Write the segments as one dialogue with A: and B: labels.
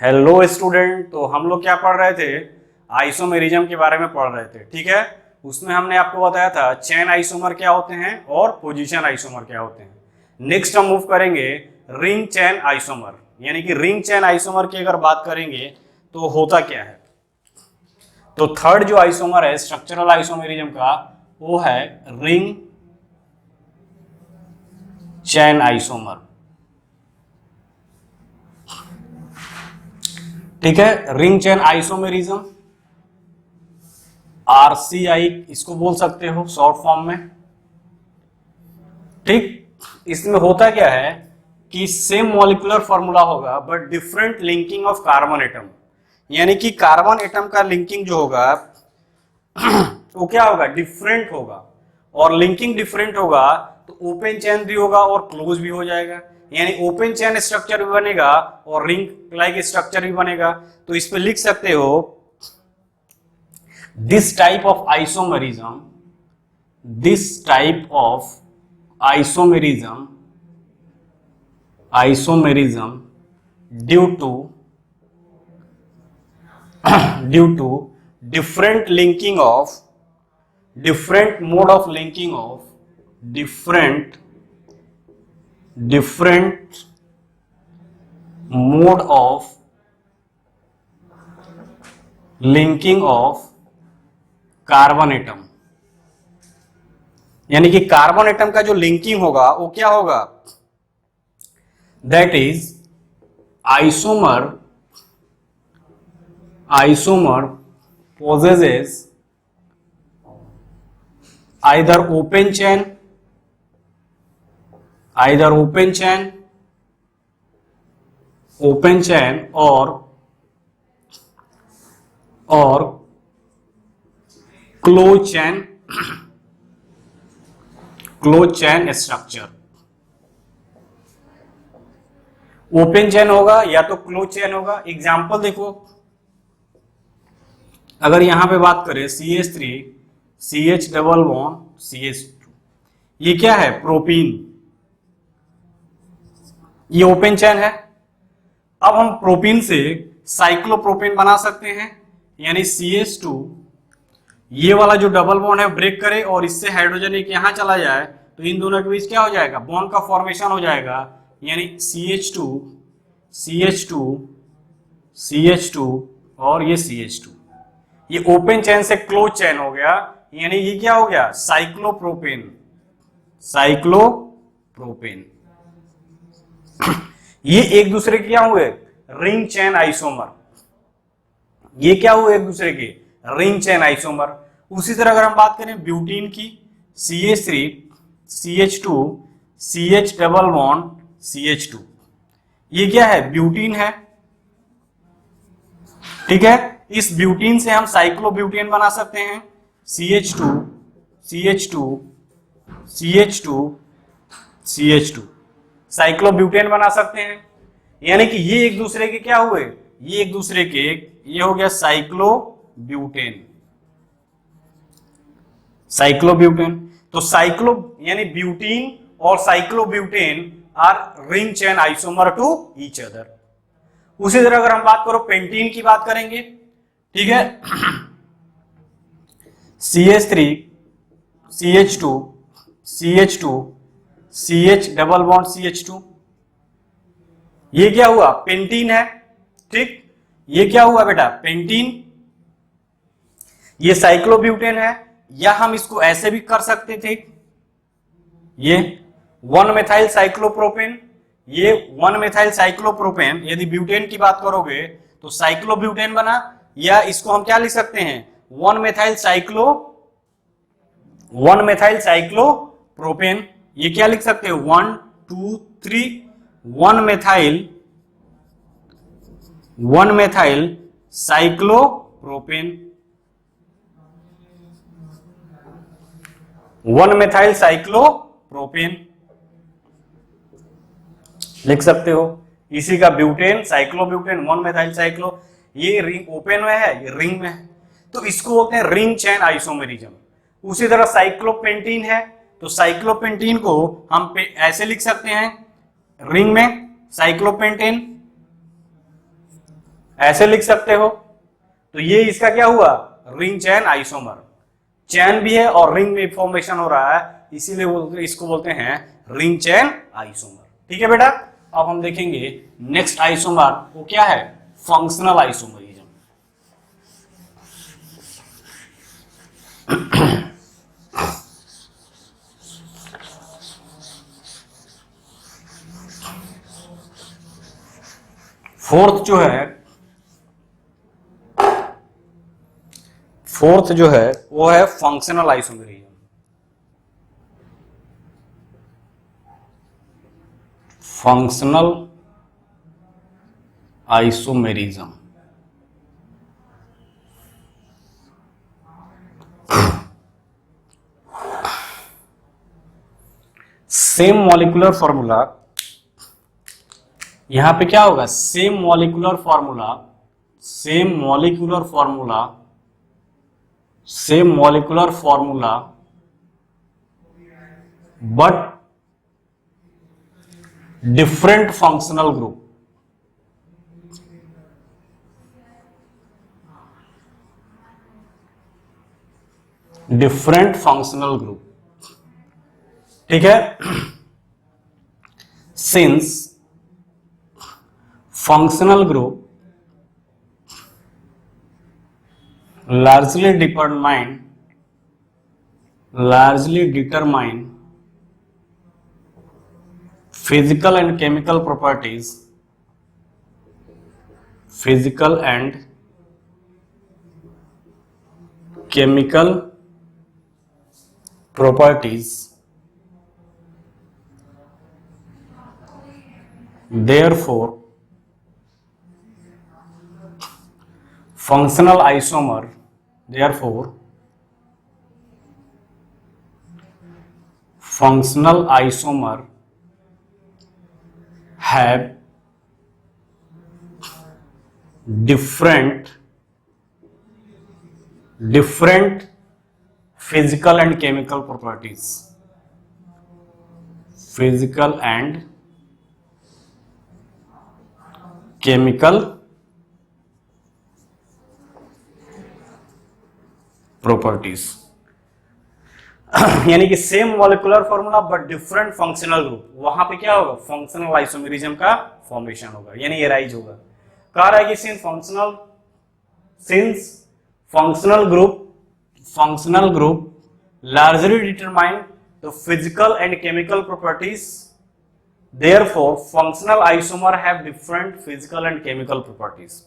A: Hello student, तो हम लोग क्या पढ़ रहे थे? आइसोमेरिज्म के बारे में पढ़ रहे थे। ठीक है, उसमें हमने आपको बताया था चेन आइसोमर क्या होते हैं और पोजीशन आइसोमर क्या होते हैं। नेक्स्ट हम मूव करेंगे रिंग चेन आइसोमर, यानी कि रिंग चेन आइसोमर की अगर बात करेंगे तो होता क्या है। तो थर्ड जो आइसोमर है स्ट्रक्चरल आइसोमेरिज्म का, वो है रिंग चेन आइसोमर। ठीक है, रिंग चेन आइसोमेरिज्म, RCI इसको बोल सकते हो शॉर्ट फॉर्म में। ठीक, इसमें होता क्या है कि सेम मॉलिक्यूलर फॉर्मूला होगा but different linking of carbon atom, यानी कि कार्बन एटम का लिंकिंग जो होगा वो क्या होगा, डिफरेंट होगा। और लिंकिंग डिफरेंट होगा तो ओपन चेन भी होगा और क्लोज भी हो जाएगा, यानी ओपन चेन स्ट्रक्चर भी बनेगा और रिंग लाइक स्ट्रक्चर भी बनेगा। तो इस पे लिख सकते हो this type of isomerism, this type of isomerism due to different linking of different mode of linking of different mode of linking of carbon atom, यानी कि कार्बन एटम का जो लिंकिंग होगा वो क्या होगा, that is isomer possesses either open chain or closed chain structure. Open chain होगा या तो क्लोज चेन होगा। एग्जांपल देखो, अगर यहां पे बात करें CH3 CH double bond CH2, ये क्या है, प्रोपीन, ये ओपन चेन है। अब हम प्रोपीन से साइक्लोप्रोपेन बना सकते हैं, यानी CH2 ये वाला जो डबल बॉन्ड है ब्रेक करे और इससे हाइड्रोजन एक यहां चला जाए तो इन दोनों के बीच क्या हो जाएगा, बॉन्ड का फॉर्मेशन हो जाएगा, यानी CH2 और ये CH2, ये ओपन चेन से क्लोज चेन हो गया, यानी ये क्या हो गया, साइक्लोप्रोपेन। ये एक दूसरे के क्या हुए, रिंग चेन आइसोमर। ये क्या हुए, एक दूसरे के रिंग चेन आइसोमर। उसी तरह अगर हम बात करें ब्यूटीन की, CH3 CH2 CH double bond CH2, ये क्या है, ब्यूटीन है। ठीक है, इस ब्यूटीन से हम साइक्लोब्यूटेन बना सकते हैं, CH2 साइक्लोब्यूटेन बना सकते हैं। यानी कि ये एक दूसरे के क्या हुए, ये एक दूसरे के, ये हो गया साइक्लोब्यूटेन। तो साइक्लो यानी ब्यूटीन और cyclobutane are ring chain isomer to each other. उसी तरह अगर हम बात करो पेंटीन की बात करेंगे, ठीक है, CH3 CH2 CH double bond CH2, ये क्या हुआ, पेंटीन है। ठीक, ये क्या हुआ बेटा, पेंटीन। ये साइक्लोब्यूटेन है, या हम इसको ऐसे भी कर सकते थे, ये 1 मेथाइल साइक्लोप्रोपेन, ये 1 मेथाइल साइक्लोप्रोपेन। यदि ब्यूटेन की बात करोगे तो साइक्लोब्यूटेन बना, या इसको हम क्या लिख सकते हैं, 1 मेथाइल साइक्लोप्रोपेन। ये क्या लिख सकते हैं, 1 2 3 1 मेथाइल साइक्लोप्रोपेन, 1 मेथाइल साइक्लोप्रोपेन लिख सकते हो। इसी का ब्यूटेन, साइक्लोब्यूटेन, 1 मेथाइल साइक्लो, ये रिंग ओपन में है, ये रिंग में है, तो इसको बोलते हैं रिंग चेन आइसोमेरिज्म। उसी तरह साइक्लोपेंटीन है, तो साइक्लोपेंटीन को हम ऐसे लिख सकते हैं, रिंग में साइक्लोपेंटेन, ऐसे लिख सकते हो। तो ये इसका क्या हुआ, रिंग चेन आइसोमर। चैन भी है और रिंग में फॉर्मेशन हो रहा है, इसीलिए इसको बोलते हैं रिंग चेन आइसोमर। ठीक है बेटा। अब हम देखेंगे नेक्स्ट आइसोमर, वो क्या है, फंक्शनल आइसोमरिज्म। फोर्थ जो है वो है functional isomerism. Functional isomerism same molecular formula, यहां पे क्या होगा, same molecular formula but different functional group. Different functional group, ठीक है। Since functional group largely determine physical and chemical properties therefore functional isomer have different physical and chemical properties, यानी कि same molecular formula but different functional group, वहां पे क्या होगा, functional isomerism का formation होगा, यानी एराइज होगा। कह रहा है कि since functional group largely determine the physical and chemical properties, therefore functional isomer have different physical and chemical properties।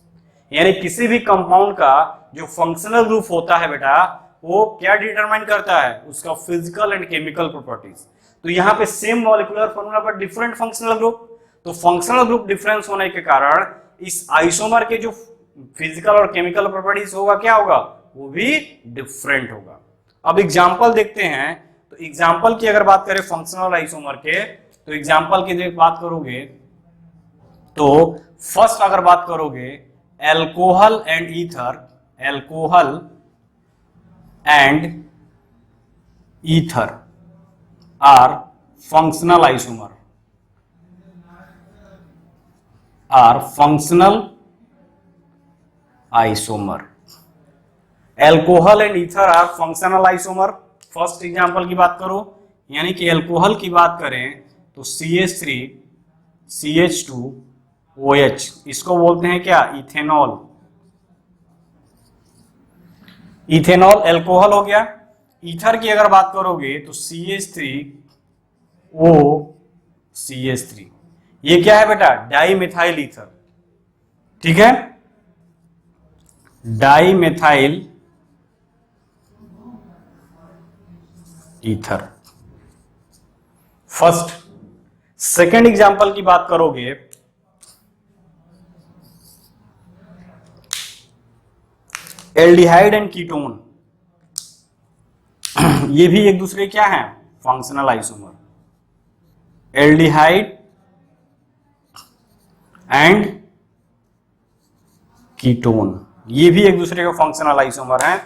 A: यानी किसी भी कंपाउंड का जो फंक्शनल ग्रुप होता है बेटा, वो क्या डिटरमाइन करता है, उसका फिजिकल एंड केमिकल प्रॉपर्टीज। तो यहाँ पे सेम मॉलिक्यूलर फॉर्मूला पर डिफरेंट फंक्शनल ग्रुप, तो फंक्शनल ग्रुप डिफरेंस होने के कारण इस आइसोमर के जो फिजिकल और केमिकल प्रॉपर्टीज होगा, क्या होगा, वो भी डिफरेंट होगा। अब एग्जांपल देखते हैं। तो एग्जांपल की अगर बात करें फंक्शनल आइसोमर के, तो एग्जांपल की बात करोगे तो फर्स्ट अगर बात करोगे alcohol and ether are functional isomer. Alcohol and ether are functional isomer. First example की बात करो, यानी कि एल्कोहल की बात करें तो CH3 CH2OH, इसको बोलते हैं क्या, इथेनॉल। इथेनॉल एल्कोहल हो गया। ईथर की अगर बात करोगे तो CH3OCH3, ये क्या है बेटा, डाईमिथाइल ईथर। ठीक है, dimethyl ether first. Second example की बात करोगे, एल्डिहाइड एंड कीटोन, ये भी एक दूसरे क्या है, functional isomer. Aldehyde and ketone, ये भी एक दूसरे का फंक्शनल आइसोमर है।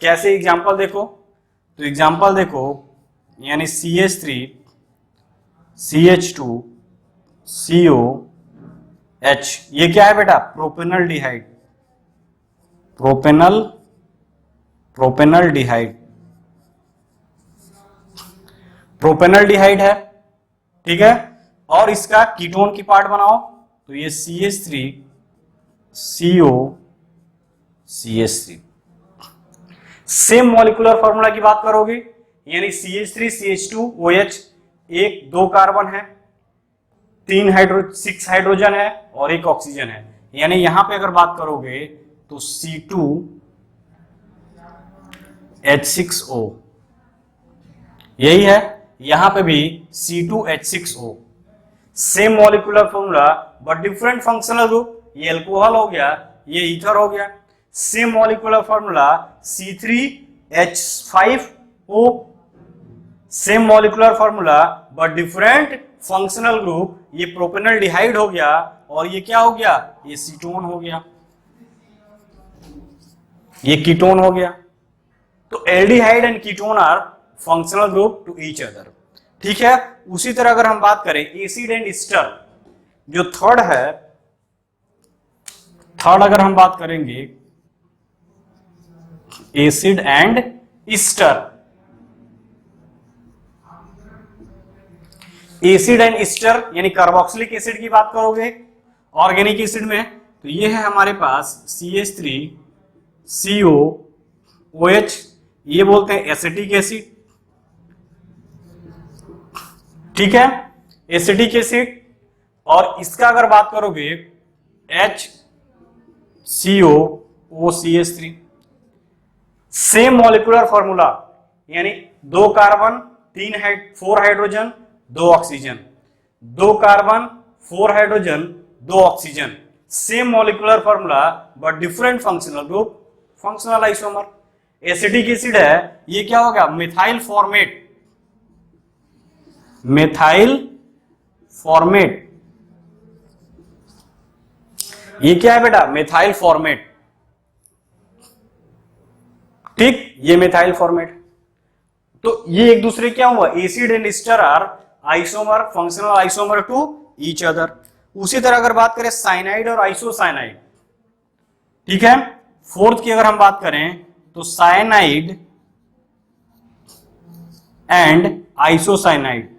A: कैसे, एग्जांपल देखो। तो एग्जांपल देखो, यानी CH3 CH2CO H, ये क्या है बेटा? प्रोपेनल डिहाइड, प्रोपेनल डिहाइड, प्रोपेनल डिहाइड है, ठीक है। और इसका कीटोन की पार्ट बनाओ तो ये CH3CO CH3। Same molecular formula की बात करोगे, यानी CH3CH2OH, एक 2 कार्बन है, 6 हाइड्रोजन है और 1 ऑक्सीजन है, यानी यहां पे अगर बात करोगे तो C2H6O, यही है। यहां पे भी C2H6O, same molecular formula but different functional group, ये अल्कोहल हो गया, ये ईथर हो गया। Same molecular formula C3H5O, same molecular formula but different functional group, ये प्रोपेनल डिहाइड हो गया और ये क्या हो गया? ये कीटोन हो गया, ये कीटोन हो गया। तो aldehyde and ketone are functional group to each other, ठीक है। उसी तरह अगर हम बात करें एसिड एंड एस्टर, जो थर्ड है, थर्ड अगर हम बात करेंगे acid and ester, acid and ester यानी कार्बोक्सिलिक एसिड की बात करोगे ऑर्गेनिक एसिड में, तो ये है हमारे पास CH3COOH, ये बोलते हैं एसिटिक एसिड, ठीक है, एसिटिक एसिड। और इसका अगर बात करोगे HCOOCH3, सेम मॉलिक्यूलर फॉर्मूला, यानी 2 carbon 4 hydrogen 2 oxygen, 2 carbon 4 hydrogen 2 oxygen, same molecular formula but different functional group, functional isomer. Acetic acid है, ये क्या हो गया? मिथाइल फॉर्मेट, मिथाइल फॉर्मेट, ये क्या है बेटा? मिथाइल फॉर्मेट, ठीक, ये मिथाइल फॉर्मेट। तो ये एक दूसरे क्या हुआ? Acid and ester are isomer, functional isomer to each other. उसी तरह अगर बात करें साइनाइड और आइसोसाइनाइड, ठीक है। फोर्थ की अगर हम बात करें तो साइनाइड एंड आइसोसाइनाइड,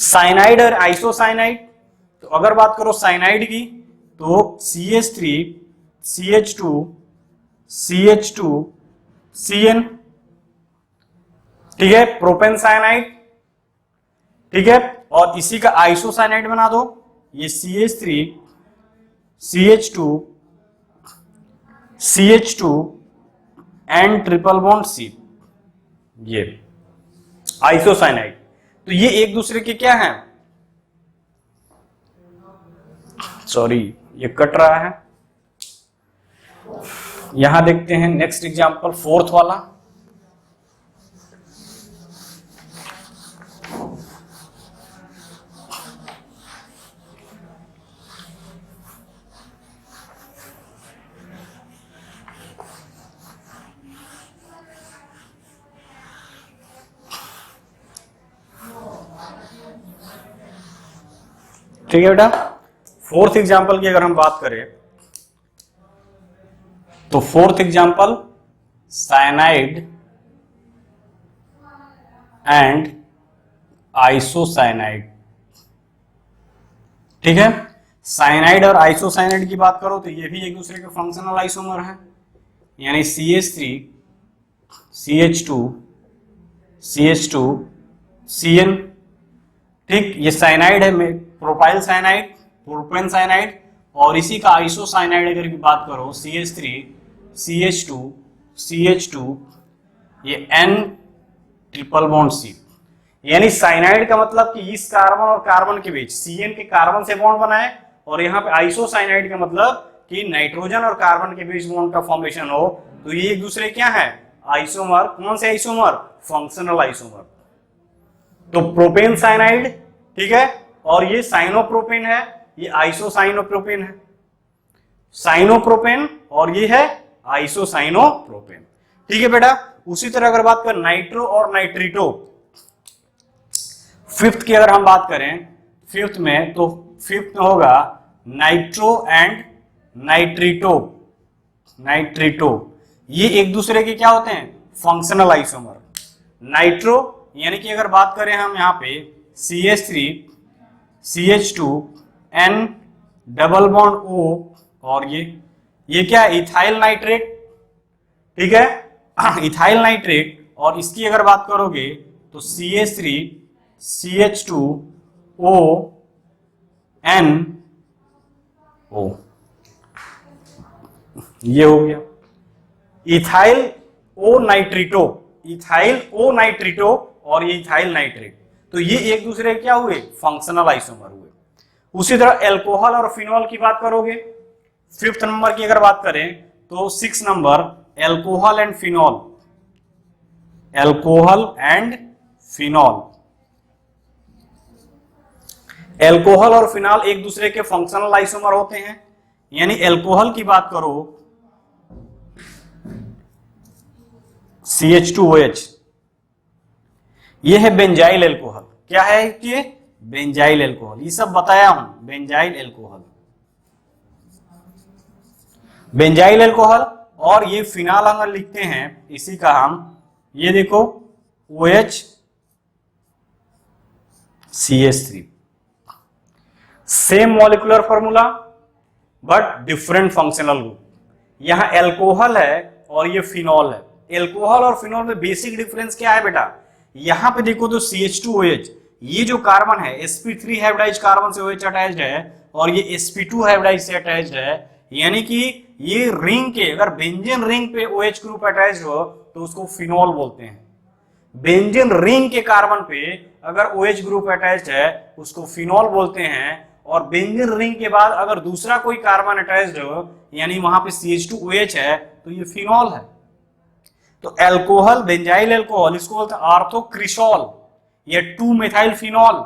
A: साइनाइड और आइसोसाइनाइड, तो अगर बात करो साइनाइड की तो CH3CH2CH2CN, ठीक है, प्रोपेन साइनाइड, ठीक है। और इसी का आइसोसाइनाइड बना दो, ये CH3CH2CH2 and triple bond C, ये आइसोसाइनाइड। तो ये एक दूसरे के क्या है? सॉरी, ये कट रहा है। यहां देखते हैं नेक्स्ट एग्जांपल, फोर्थ वाला। ठीक है बेटा, फोर्थ एग्जांपल की अगर हम बात करें तो fourth example cyanide and isocyanide, ठीक है। साइनाइड और आइसोसाइनाइड की बात करो तो ये भी एक दूसरे के फंक्शनल आइसोमर है, यानी CH3CH2CH2CN, ठीक। ये साइनाइड है, प्रोपाइल साइनाइड, प्रोपेन साइनाइड। और इसी का आइसोसाइनाइड अगर की बात करो CH3CH2CH2, ये N ट्रिपल बॉन्ड C, यानी साइनाइड का मतलब कि इस कार्बन और कार्बन के बीच CN के कार्बन से बॉन्ड बना है, और यहाँ पे आइसोसाइनाइड का मतलब कि नाइट्रोजन और कार्बन के बीच बॉन्ड का फॉर्मेशन हो। तो ये एक दूसरे क्या है? आइसोमर। कौन से आइसोमर? Functional isomer. तो प्रोपेन साइनाइड, ठीक है, और ये साइनोप्रोपेन है, ये आइसोसाइनोप्रोपेन है, साइनोप्रोपेन, और ये है आइसोसाइनोप्रोपेन, ठीक है बेटा। उसी तरह अगर बात कर नाइट्रो और नाइट्रीटो, फिफ्थ की अगर हम बात करें, फिफ्थ में तो फिफ्थ में होगा नाइट्रो एंड नाइट्रिटो। नाइट्रिटो ये एक दूसरे के क्या होते हैं, फंक्शनल आइसोमर। नाइट्रो यानी कि अगर बात करें हम यहाँ पे CH3 CH2 N double bond O, और ये क्या है, इथाइल नाइट्रेट, ठीक है इथाइल नाइट्रेट। और इसकी अगर बात करोगे तो CH3 CH2 O N O, ये हो गया इथाइल ओ नाइट्रिटो, इथाइल ओ नाइट्रिटो और ये इथाइल नाइट्रेट। तो ये एक दूसरे के क्या हुए, फंक्शनल आइसोमर हुए। उसी तरह एल्कोहल और फिनॉल की बात करोगे, फिफ्थ नंबर की अगर बात करें तो 6 number alcohol and phenol. Alcohol and phenol, alcohol और फिनॉल एक दूसरे के फंक्शनल आइसोमर होते हैं। यानी एल्कोहल की बात करो CH2OH, ये है बेंजाइल एल्कोहल। क्या है ये, बेंजाइल एल्कोहल, ये सब बताया हूं, बेंजाइल एल्कोहल, बेंजाइल एल्कोहल। और ये फिनाल अगर लिखते हैं इसी का हम, ये देखो OH CH3, same molecular formula but different functional group. यहां एल्कोहल है और ये फिनॉल है। एल्कोहल और फिनॉल में बेसिक डिफरेंस क्या है बेटा, यहां पे देखो तो CH2OH, ये जो कार्बन है sp3 हाइब्रिडाइज कार्बन से OH अटैच्ड है और ये sp2 हाइब्रिडाइज से अटैच्ड है। यानी कि ये रिंग के, अगर बेंजीन रिंग पे OH ग्रुप अटैच्ड हो तो उसको फिनॉल बोलते हैं। बेंजीन रिंग के कार्बन पे अगर OH ग्रुप अटैच्ड है उसको फिनॉल बोलते हैं। और बेंजीन रिंग के बाद अगर दूसरा कोई कार्बन अटैच्ड हो, यानी वहां पे CH2OH है, तो ये फिनॉल है। तो एल्कोहल, बेंजाइल एल्कोहल, इसको बोलते हैं आर्थोक्रिसॉल या 2 मेथाइल फिनॉल।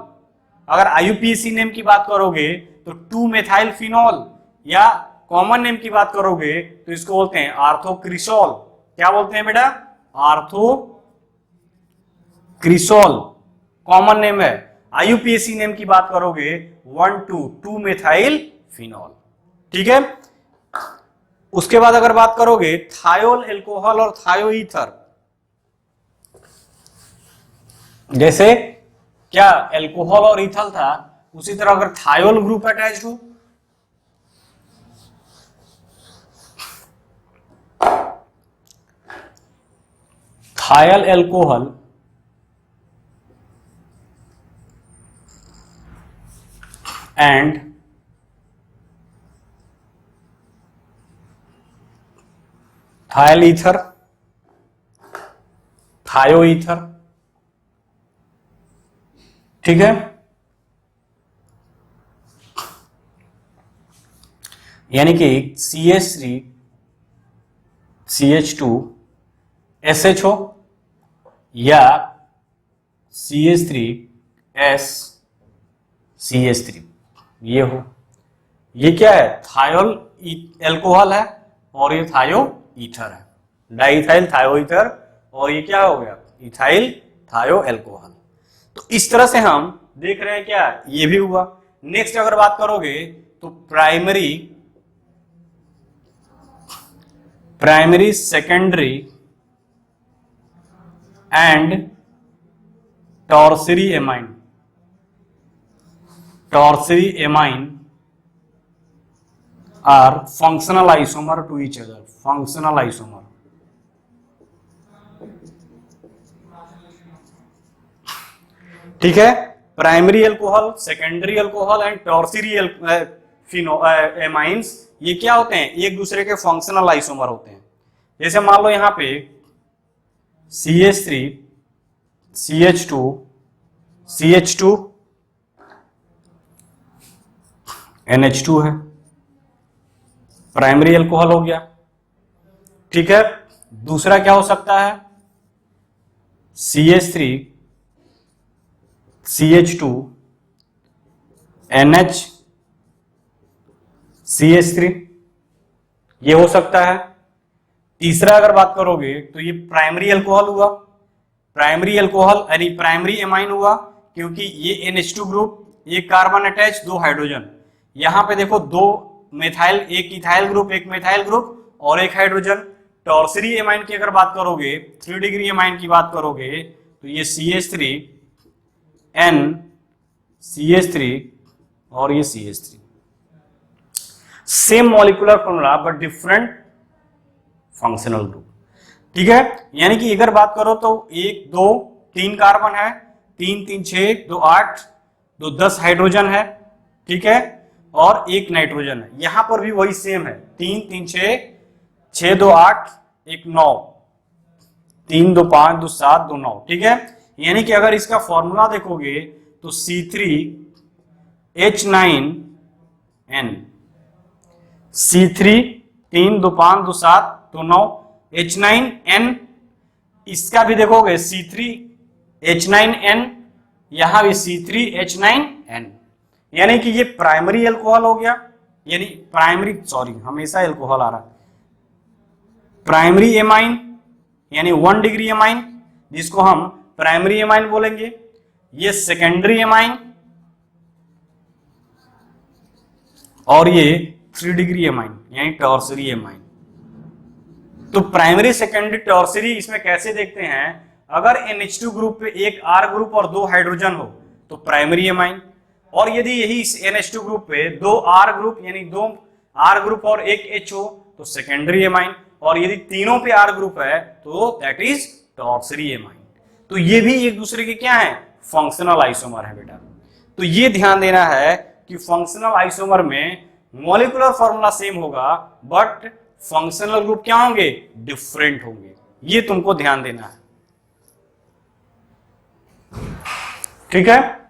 A: अगर IUPAC नेम की बात करोगे तो 2 मेथाइल फिनॉल, या कॉमन नेम की बात करोगे तो इसको बोलते हैं आर्थोक्रिसॉल। क्या बोलते हैं बेटा, आर्थोक्रिसॉल कॉमन नेम है। IUPAC नेम की बात करोगे 1,2 मेथाइल फिनॉल, ठीक है। उसके बाद अगर बात करोगे थायोल एल्कोहल और थायो ईथर, जैसे क्या एल्कोहल और इथल था, उसी तरह अगर थायोल ग्रुप अटैच्ड हो, थायल एल्कोहल एंड थायल ईथर, थायो ईथर, ठीक है। यानी कि CH3 CH2 SHO या CH3 S CH3, ये हो। ये क्या है, थायोल एल्कोहल है और ये थायो ईथर है, डाइथाइल थायो ईथर। और ये क्या हो गया, इथाइल थायो एल्कोहल। तो इस तरह से हम देख रहे हैं क्या, ये भी हुआ। नेक्स्ट अगर बात करोगे तो primary secondary and tertiary amine. Tertiary amine are functional isomer to each other, functional isomer. ठीक है, primary alcohol, secondary alcohol and tertiary amines, ये क्या होते हैं, एक दूसरे के फंक्शनल आइसोमर होते हैं। जैसे मान लो यहां पे CH3 CH2 CH2 NH2 है, प्राइमरी अल्कोहल हो गया। ठीक है, दूसरा क्या हो सकता है, CH3 CH2 NH CH3, ये हो सकता है। तीसरा अगर बात करोगे तो ये प्राइमरी अल्कोहल हुआ, प्राइमरी अल्कोहल यानी प्राइमरी एमाइन हुआ, क्योंकि ये NH2 ग्रुप, एक कार्बन अटैच, 2 हाइड्रोजन। यहां पे देखो 2 मेथाइल, एक इथाइल ग्रुप, एक मेथाइल ग्रुप और एक हाइड्रोजन। टॉर्सरी एमाइन की अगर बात करोगे, 3 डिग्री एमाइन की बात करोगे तो ये CH3 N CH3 और ये CH3, same molecular formula but different functional group. ठीक है, यानी कि अगर बात करो तो 1 2 3 कार्बन है, 3 3 6 2 8 2 10 हाइड्रोजन है। ठीक है, और एक नाइट्रोजन है। यहां पर भी वही सेम है, 3 3 6 6 2 8 1 9 3 2 5 2 7 2 9। ठीक है, यानी कि अगर इसका फॉर्मूला देखोगे तो C3H9N, C3 3 2 5 2 7 2 9 H9N, इसका भी देखोगे C3H9N, यहां भी C3H9N, यानी कि ये प्राइमरी अल्कोहल हो गया, यानी प्राइमरी, सॉरी हमेशा अल्कोहल आ रहा है, प्राइमरी एमाइन यानी 1 डिग्री एमाइन, जिसको हम प्राइमरी एमाइन बोलेंगे। ये सेकेंडरी एमाइन और ये 3 डिग्री एमाइन यानी टॉर्सरी एमाइन। तो प्राइमरी, सेकेंडरी, टॉर्सरी इसमें कैसे देखते हैं, अगर NH2 ग्रुप पे एक R ग्रुप और 2 हाइड्रोजन हो तो प्राइमरी एमाइन, और यदि यही NH2 ग्रुप पे 2 R ग्रुप यानी 2 R ग्रुप और 1 H हो तो सेकेंडरी एमाइन, और यदि तीनों पे R ग्रुप है तो दैट इज टॉर्सरी एमाइन। तो ये भी एक दूसरे के क्या है, फंक्शनल आइसोमर है बेटा। तो ये ध्यान देना है कि फंक्शनल आइसोमर में मॉलिक्यूलर फॉर्मूला सेम होगा बट फंक्शनल ग्रुप क्या होंगे, डिफरेंट होंगे। ये तुमको ध्यान देना है। ठीक है।